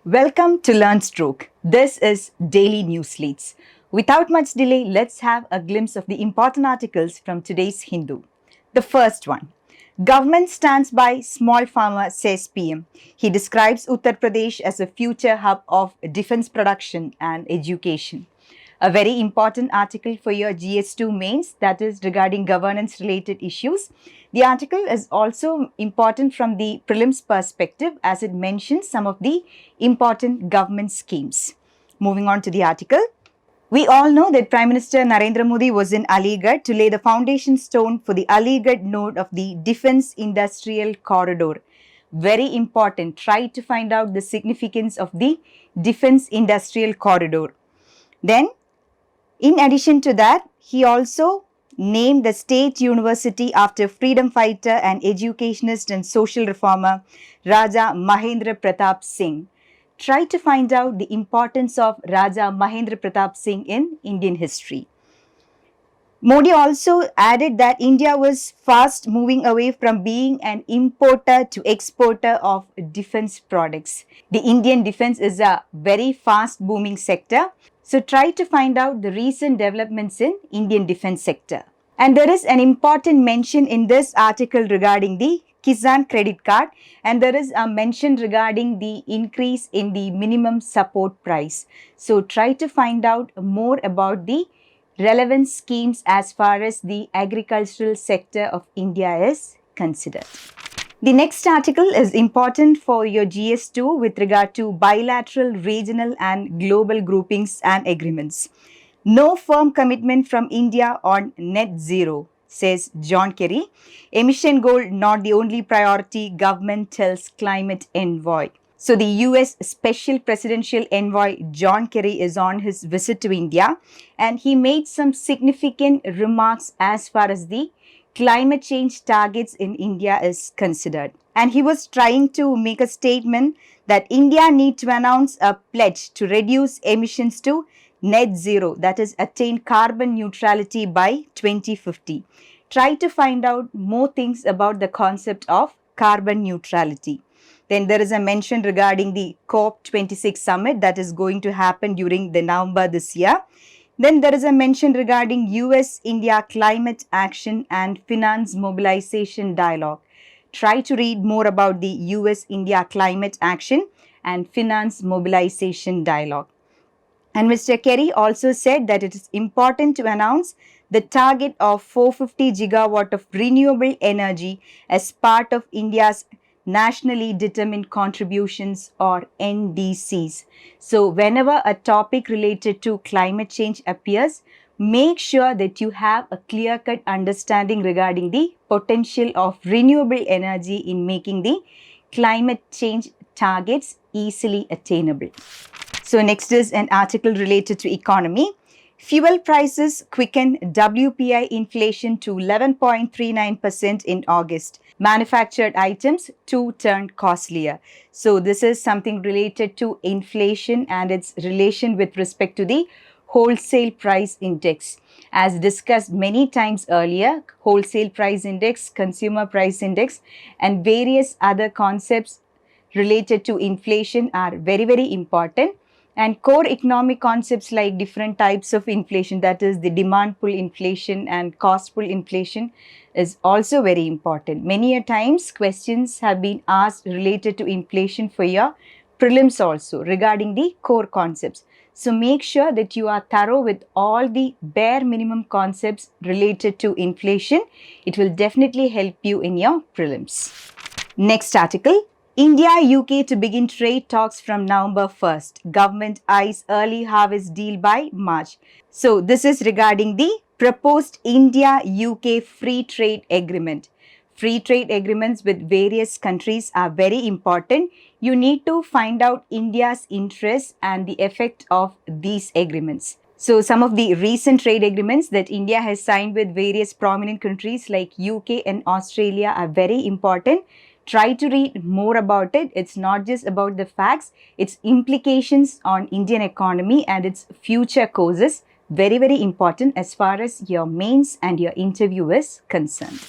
Welcome to Learnstroke. This is Daily News Leads. Without much delay, let's have a glimpse of the important articles from today's Hindu. The first one. Government stands by small farmer, says PM. He describes Uttar Pradesh as a future hub of defense production and education. A very important article for your GS2 mains, that is regarding governance related issues. The article is also important from the prelims perspective as it mentions some of the important government schemes. Moving on to the article. We all know that Prime Minister Narendra Modi was in Aligarh to lay the foundation stone for the Aligarh node of the Defence Industrial Corridor. Very important. Try to find out the significance of the Defence Industrial Corridor. Then, in addition to that, he also named the state university after freedom fighter and educationist and social reformer Raja Mahendra Pratap Singh. Try to find out the importance of Raja Mahendra Pratap Singh in Indian history. Modi also added that India was fast moving away from being an importer to exporter of defense products. The Indian defense is a very fast booming sector. So try to find out the recent developments in Indian defense sector. And there is an important mention in this article regarding the Kisan credit card, and there is a mention regarding the increase in the minimum support price. So try to find out more about the relevant schemes as far as the agricultural sector of India is considered. The next article is important for your GS2 with regard to bilateral, regional and global groupings and agreements. No firm commitment from India on net zero, says John Kerry. Emission goal not the only priority, government tells climate envoy. So the US Special Presidential Envoy John Kerry is on his visit to India, and he made some significant remarks as far as the climate change targets in India is considered. And he was trying to make a statement that India needs to announce a pledge to reduce emissions to net zero, that is attain carbon neutrality by 2050. Try to find out more things about the concept of carbon neutrality. Then there is a mention regarding the COP26 summit that is going to happen during the November this year. Then there is a mention regarding US-India Climate Action and Finance Mobilization Dialogue. Try to read more about the US-India Climate Action and Finance Mobilization Dialogue. And Mr. Kerry also said that it is important to announce the target of 450 gigawatt of renewable energy as part of India's Nationally Determined Contributions or NDCs. So whenever a topic related to climate change appears, make sure that you have a clear-cut understanding regarding the potential of renewable energy in making the climate change targets easily attainable. So next is an article related to economy. Fuel prices quicken WPI inflation to 11.39% in August. Manufactured items too turned costlier. So this is something related to inflation and its relation with respect to the wholesale price index. As discussed many times earlier, wholesale price index, consumer price index and various other concepts related to inflation are very, very important. And core economic concepts like different types of inflation, that is the demand pull inflation and cost pull inflation is also very important. Many a times questions have been asked related to inflation for your prelims also regarding the core concepts. So make sure that you are thorough with all the bare minimum concepts related to inflation. It will definitely help you in your prelims. Next article. India-UK to begin trade talks from November 1st. Government eyes early harvest deal by March. So this is regarding the proposed India-UK free trade agreement. Free trade agreements with various countries are very important. You need to find out India's interests and the effect of these agreements. So some of the recent trade agreements that India has signed with various prominent countries like UK and Australia are very important. Try to read more about it. It's not just about the facts, its implications on Indian economy and its future courses. Very, very important as far as your mains and your interview is concerned.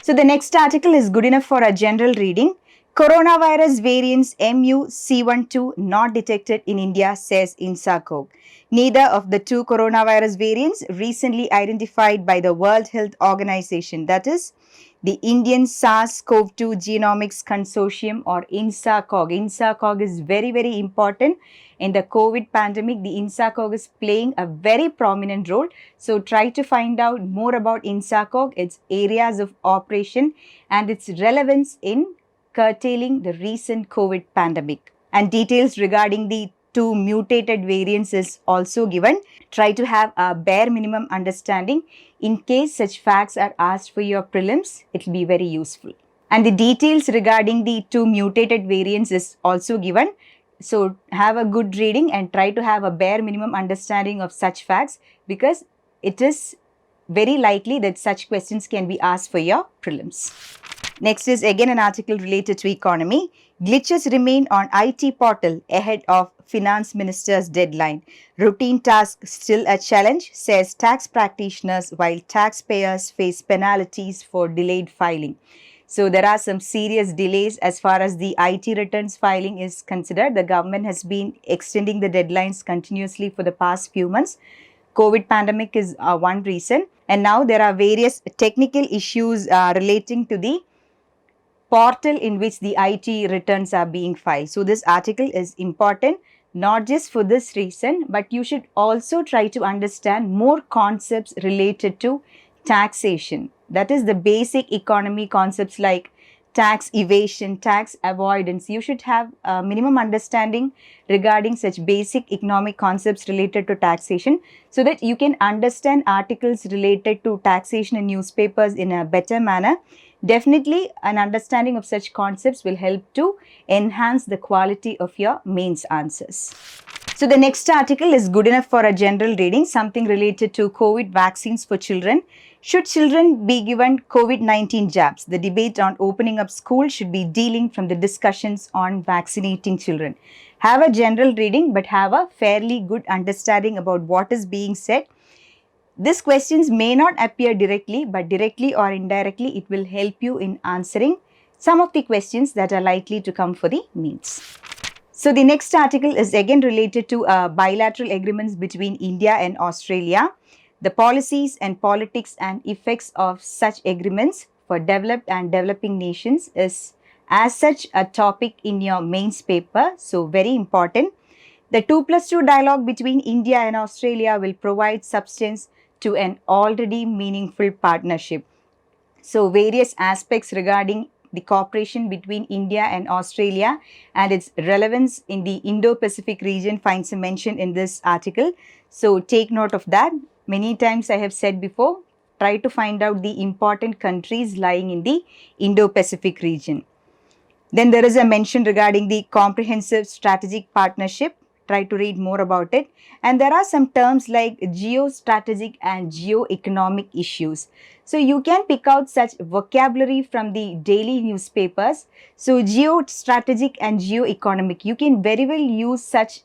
So the next article is good enough for a general reading. Coronavirus variants MU-C12 not detected in India, says INSACOG. Neither of the two coronavirus variants recently identified by the World Health Organization, that is, the Indian SARS-CoV-2 Genomics Consortium, or INSACOG. INSACOG is very, very important. In the COVID pandemic, the INSACOG is playing a very prominent role. So try to find out more about INSACOG, its areas of operation, and its relevance in curtailing the recent COVID pandemic. And details regarding the two mutated variants is also given. Try to have a bare minimum understanding. In case such facts are asked for your prelims, it will be very useful. And the details regarding the two mutated variants is also given. So have a good reading and try to have a bare minimum understanding of such facts, because it is very likely that such questions can be asked for your prelims. Next is again an article related to economy. Glitches remain on IT portal ahead of finance minister's deadline. Routine tasks still a challenge, says tax practitioners, while taxpayers face penalties for delayed filing. So there are some serious delays as far as the IT returns filing is considered. The government has been extending the deadlines continuously for the past few months. COVID pandemic is one reason. And now there are various technical issues relating to the portal in which the IT returns are being filed. So this article is important not just for this reason, but you should also try to understand more concepts related to taxation. That is the basic economy concepts like tax evasion, tax avoidance. You should have a minimum understanding regarding such basic economic concepts related to taxation, so that you can understand articles related to taxation in newspapers in a better manner. Definitely, an understanding of such concepts will help to enhance the quality of your mains answers. So the next article is good enough for a general reading, something related to COVID vaccines for children. Should children be given COVID-19 jabs? The debate on opening up school should be dealing from the discussions on vaccinating children. Have a general reading, but have a fairly good understanding about what is being said. These questions may not appear directly, but directly or indirectly, it will help you in answering some of the questions that are likely to come for the mains. So the next article is again related to bilateral agreements between India and Australia. The policies and politics and effects of such agreements for developed and developing nations is as such a topic in your mains paper. So very important. The 2+2 dialogue between India and Australia will provide substance to an already meaningful partnership. So various aspects regarding the cooperation between India and Australia and its relevance in the Indo-Pacific region finds a mention in this article. So take note of that. Many times I have said before, try to find out the important countries lying in the Indo-Pacific region. Then there is a mention regarding the comprehensive strategic partnership. Try to read more about it. And there are some terms like geostrategic and geoeconomic issues. So you can pick out such vocabulary from the daily newspapers. So geostrategic and geoeconomic, you can very well use such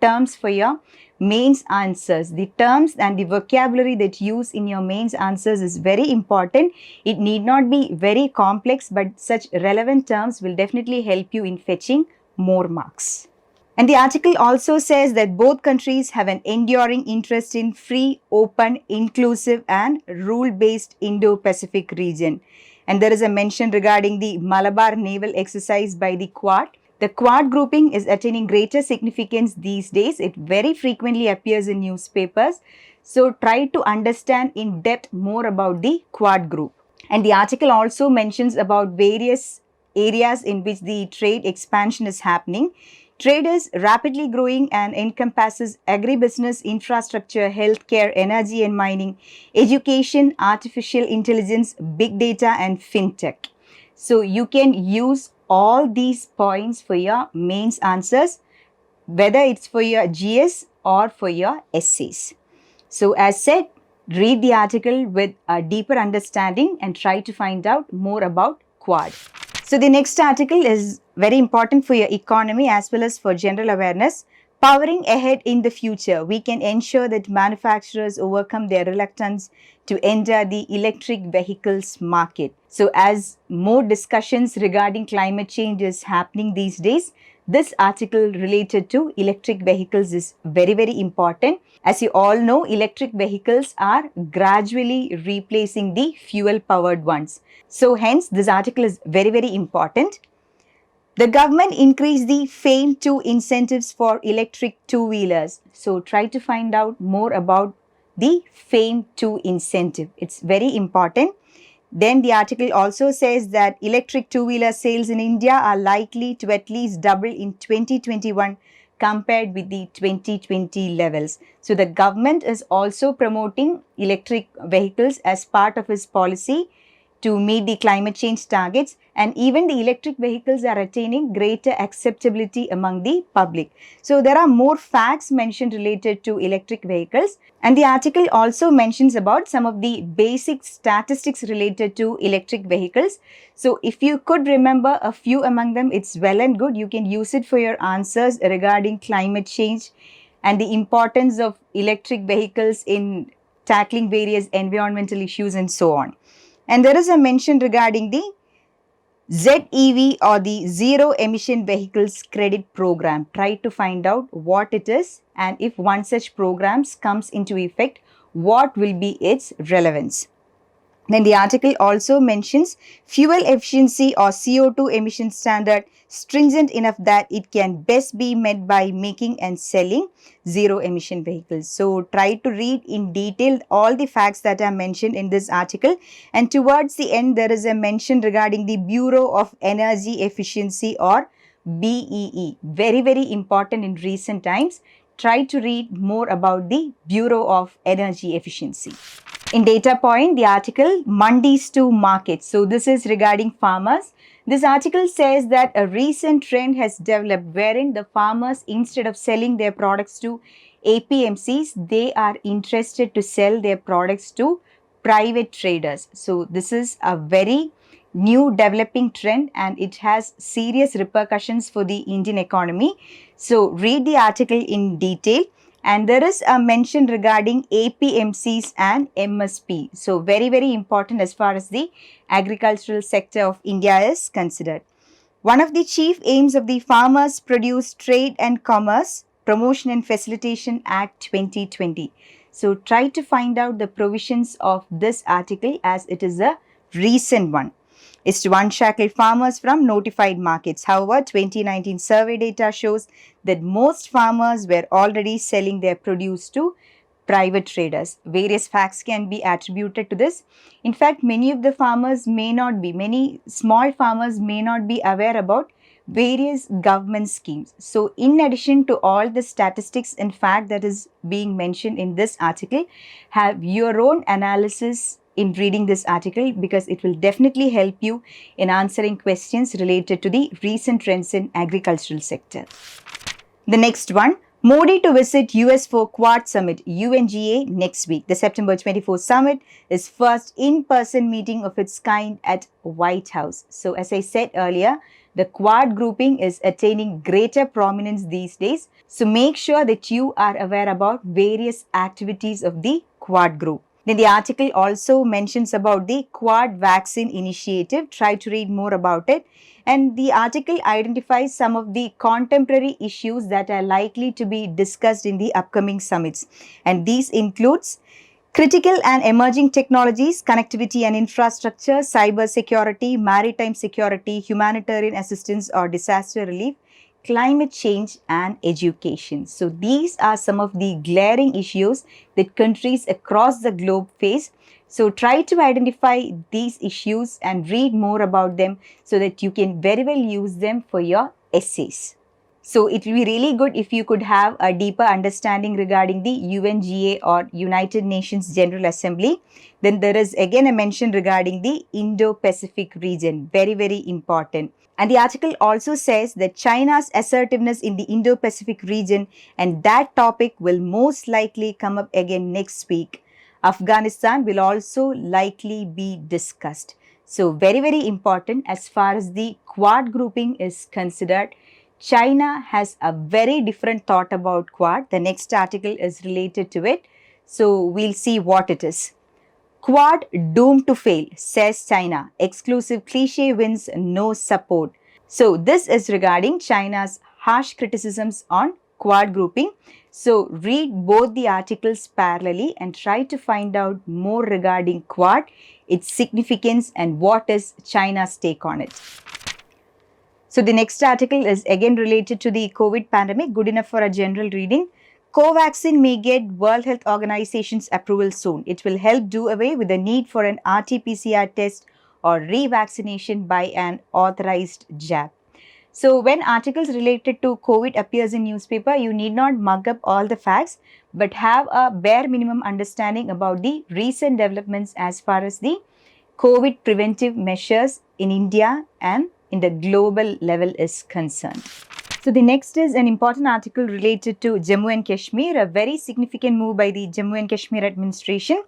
terms for your mains answers. The terms and the vocabulary that you use in your mains answers is very important. It need not be very complex, but such relevant terms will definitely help you in fetching more marks. And the article also says that both countries have an enduring interest in free, open, inclusive and rule-based Indo-Pacific region. And there is a mention regarding the Malabar naval exercise by the Quad. The Quad grouping is attaining greater significance these days. It very frequently appears in newspapers. So try to understand in depth more about the Quad group. And the article also mentions about various areas in which the trade expansion is happening. Trade is rapidly growing and encompasses agribusiness, infrastructure, healthcare, energy and mining, education, artificial intelligence, big data and fintech. So you can use all these points for your mains answers, whether it's for your GS or for your essays. So as said, read the article with a deeper understanding and try to find out more about Quad. So the next article is very important for your economy as well as for general awareness. Powering ahead in the future, we can ensure that manufacturers overcome their reluctance to enter the electric vehicles market. So, as more discussions regarding climate change is happening these days, this article related to electric vehicles is very, very important. As you all know, electric vehicles are gradually replacing the fuel powered ones. So, hence, this article is very, very important. The government increased the FAME 2 incentives for electric two-wheelers. So try to find out more about the FAME 2 incentive. It's very important. Then the article also says that electric two-wheeler sales in India are likely to at least double in 2021 compared with the 2020 levels. So the government is also promoting electric vehicles as part of its policy to meet the climate change targets, and even the electric vehicles are attaining greater acceptability among the public. So there are more facts mentioned related to electric vehicles, and the article also mentions about some of the basic statistics related to electric vehicles. So if you could remember a few among them, it's well and good. You can use it for your answers regarding climate change and the importance of electric vehicles in tackling various environmental issues and so on. And there is a mention regarding the ZEV or the Zero Emission Vehicles Credit Program. Try to find out what it is, and if one such program comes into effect, what will be its relevance. Then the article also mentions fuel efficiency or CO2 emission standard stringent enough that it can best be met by making and selling zero emission vehicles. So try to read in detail all the facts that are mentioned in this article, and towards the end there is a mention regarding the Bureau of Energy Efficiency or BEE. Very, very important in recent times. Try to read more about the Bureau of Energy Efficiency. In data point, the article Mandis to Markets. So this is regarding farmers. This article says that a recent trend has developed wherein the farmers, instead of selling their products to APMCs, they are interested to sell their products to private traders. So this is a very new developing trend, and it has serious repercussions for the Indian economy. So read the article in detail. And there is a mention regarding APMCs and MSP. So very, very important as far as the agricultural sector of India is considered. One of the chief aims of the Farmers Produce Trade and Commerce Promotion and Facilitation Act 2020. So try to find out the provisions of this article, as it is a recent one. Is to unshackle farmers from notified markets. However, 2019 survey data shows that most farmers were already selling their produce to private traders. Various facts can be attributed to this. In fact, many small farmers may not be aware about various government schemes. So, in addition to all the statistics and fact that is being mentioned in this article, have your own analysis in reading this article, because it will definitely help you in answering questions related to the recent trends in agricultural sector. The next one, Modi to visit US for Quad Summit, UNGA, next week. The September 24 summit is first in-person meeting of its kind at White House. So as I said earlier, the Quad grouping is attaining greater prominence these days. So make sure that you are aware about various activities of the Quad group. Then the article also mentions about the Quad Vaccine Initiative. Try to read more about it. And the article identifies some of the contemporary issues that are likely to be discussed in the upcoming summits. And these includes critical and emerging technologies, connectivity and infrastructure, cyber security, maritime security, humanitarian assistance or disaster relief, climate change and education. So these are some of the glaring issues that countries across the globe face. So try to identify these issues and read more about them so that you can very well use them for your essays. So it will be really good if you could have a deeper understanding regarding the UNGA or United Nations General Assembly. Then there is again a mention regarding the Indo-Pacific region. Very, very important. And the article also says that China's assertiveness in the Indo-Pacific region, and that topic will most likely come up again next week. Afghanistan will also likely be discussed. So very, very important as far as the Quad grouping is considered. China has a very different thought about Quad. The next article is related to it. So we'll see what it is. Quad doomed to fail, says China. Exclusive cliche wins no support. So this is regarding China's harsh criticisms on Quad grouping. So read both the articles parallelly and try to find out more regarding Quad, its significance and what is China's take on it. So the next article is again related to the COVID pandemic, good enough for a general reading. Covaxin may get World Health Organization's approval soon. It will help do away with the need for an RT-PCR test or revaccination by an authorized jab. So when articles related to COVID appears in newspaper, you need not mug up all the facts, but have a bare minimum understanding about the recent developments as far as the COVID preventive measures in India and in the global level is concerned. So the next is an important article related to Jammu and Kashmir, a very significant move by the Jammu and Kashmir administration.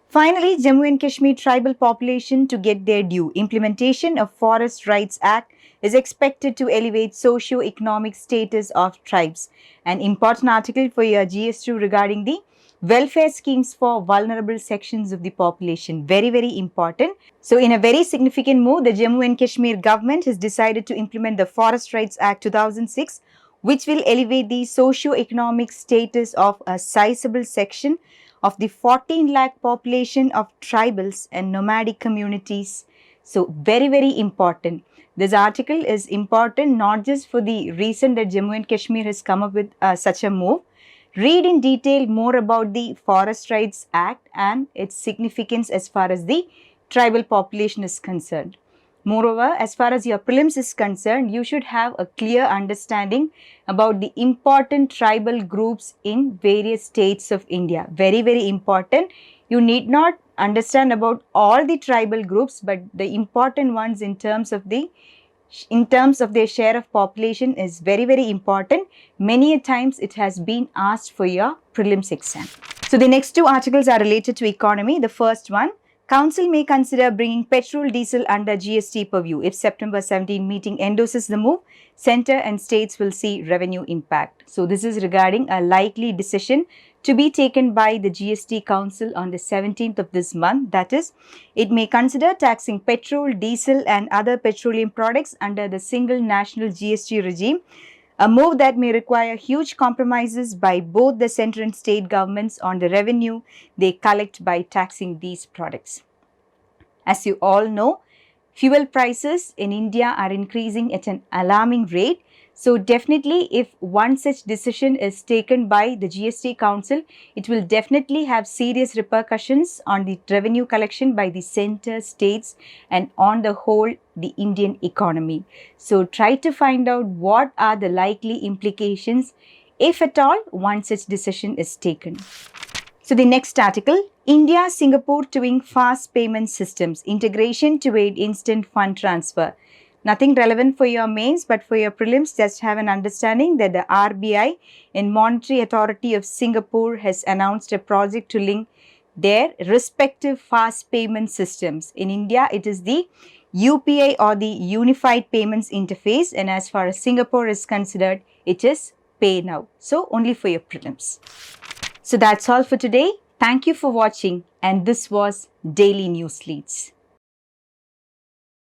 Finally, Jammu and Kashmir tribal population to get their due. Implementation of Forest Rights Act is expected to elevate socio-economic status of tribes. An important article for your GS2 regarding the welfare schemes for vulnerable sections of the population. Very, very important. So in a very significant move, the Jammu and Kashmir government has decided to implement the Forest Rights Act 2006, which will elevate the socio-economic status of a sizable section of the 14 lakh population of tribals and nomadic communities. So very, very important. This article is important not just for the reason that Jammu and Kashmir has come up with such a move. Read in detail more about the Forest Rights Act and its significance as far as the tribal population is concerned. Moreover, as far as your prelims is concerned, you should have a clear understanding about the important tribal groups in various states of India. Very, very important. You need not understand about all the tribal groups, but the important ones in terms of their share of population is very, very important. Many a times it has been asked for your prelims exam. So the next two articles are related to economy. The first one, Council may consider bringing petrol diesel under GST purview. If September 17 meeting endorses the move, centre and states will see revenue impact. So this is regarding a likely decision to be taken by the GST Council on the 17th of this month. That is, it may consider taxing petrol, diesel and other petroleum products under the single national GST regime, a move that may require huge compromises by both the central and state governments on the revenue they collect by taxing these products. As you all know, fuel prices in India are increasing at an alarming rate. So definitely if one such decision is taken by the GST Council, it will definitely have serious repercussions on the revenue collection by the centre, states and on the whole the Indian economy. So try to find out what are the likely implications if at all one such decision is taken. So the next article, India, Singapore doing fast payment systems, integration to aid instant fund transfer. Nothing relevant for your mains, but for your prelims, just have an understanding that the RBI and Monetary Authority of Singapore has announced a project to link their respective fast payment systems. In India, it is the UPI or the Unified Payments Interface, and as far as Singapore is considered, it is Pay Now. So only for your prelims. So that's all for today. Thank you for watching, and this was Daily News Leads.